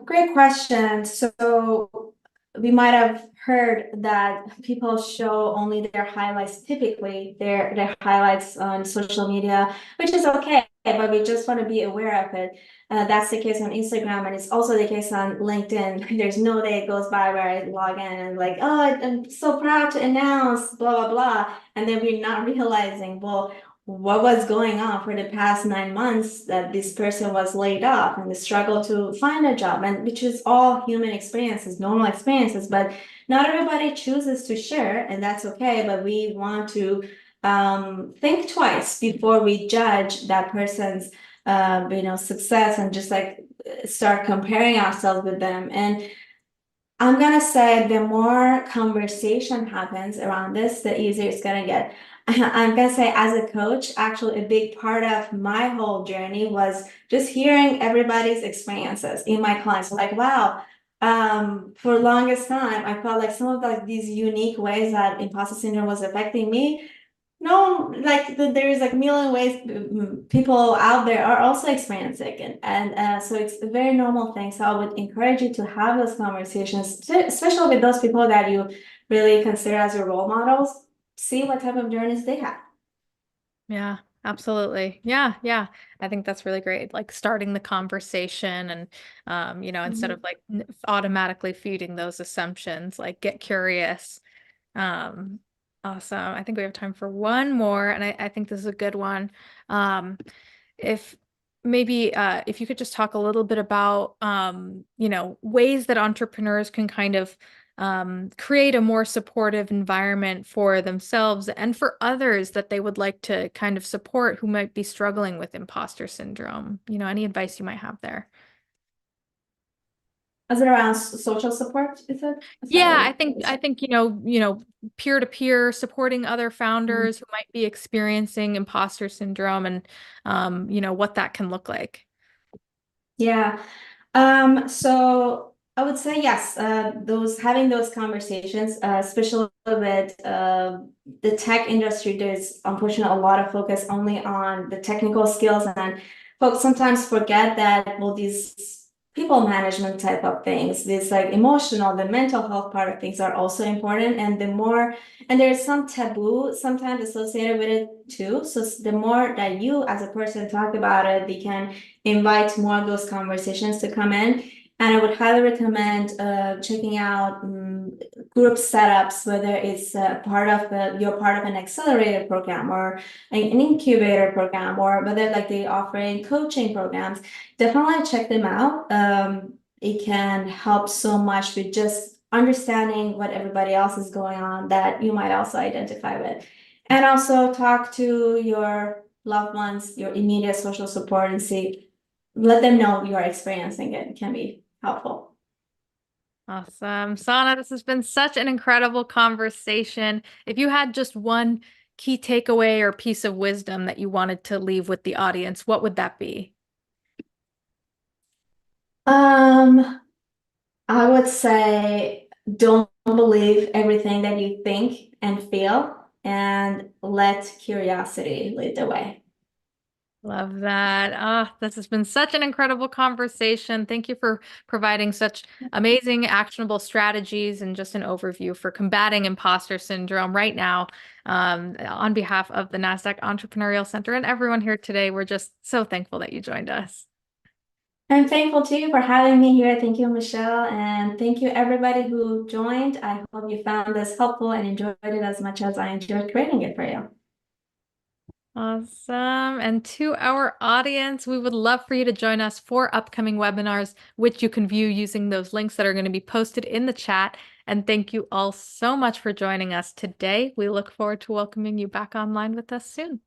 great question. So we might have heard that people show only their highlights, typically their highlights on social media, which is okay, but we just want to be aware of it. That's the case on Instagram, and it's also the case on LinkedIn. There's no day goes by where I log in and like, oh, I'm so proud to announce, blah, blah, blah. And then we're not realizing, well, what was going on for the past 9 months that this person was laid off and the struggle to find a job, and which is all human experiences, normal experiences, but not everybody chooses to share, and that's okay. But we want to think twice before we judge that person's success and just like start comparing ourselves with them. And I'm gonna say the more conversation happens around this, the easier it's gonna get. I'm gonna say as a coach, actually a big part of my whole journey was just hearing everybody's experiences in my clients. Like, wow, for longest time, I felt like some of like these unique ways that imposter syndrome was affecting me. No, like there is like million ways people out there are also experiencing it, and so it's a very normal thing. So I would encourage you to have those conversations, especially with those people that you really consider as your role models. See what type of journeys they have. Yeah, absolutely. Yeah, yeah. I think that's really great. Like starting the conversation and instead of Mhm. like automatically feeding those assumptions, like get curious. Um, awesome. I think we have time for one more, and I think this is a good one. Um, if maybe if you could just talk a little bit about ways that entrepreneurs can kind of create a more supportive environment for themselves and for others that they would like to kind of support who might be struggling with imposter syndrome. Any advice you might have there? Is it around social support? Is it? Yeah, I Sorry. think I think peer to peer supporting other founders who might be experiencing imposter syndrome and what that can look like. Yeah. So I would say yes, those having those conversations, especially with the tech industry, there's unfortunately a lot of focus only on the technical skills, and folks sometimes forget that well, these people management type of things, these like emotional, the mental health part of things are also important, and the more and there's some taboo sometimes associated with it too. So the more that you as a person talk about it, they can invite more of those conversations to come in. And I would highly recommend checking out group setups, whether it's part of you're part of an accelerator program or an incubator program, or whether like they offering coaching programs. Definitely check them out. It can help so much with just understanding what everybody else is going on that you might also identify with. And also talk to your loved ones, your immediate social support, and see let them know you're experiencing it. It can be helpful. Awesome. Sana, this has been such an incredible conversation. If you had just one key takeaway or piece of wisdom that you wanted to leave with the audience, what would that be? Um, I would say don't believe everything that you think and feel, and let curiosity lead the way. Love that. Ah, this has been such an incredible conversation. Thank you for providing such amazing, actionable strategies and just an overview for combating imposter syndrome right now. On behalf of the NASDAQ Entrepreneurial Center and everyone here today, we're just so thankful that you joined us. I'm thankful to you for having me here. Thank you, Michelle, and thank you everybody who joined. I hope you found this helpful and enjoyed it as much as I enjoyed creating it for you. Awesome. And to our audience, we would love for you to join us for upcoming webinars, which you can view using those links that are going to be posted in the chat. And thank you all so much for joining us today. We look forward to welcoming you back online with us soon.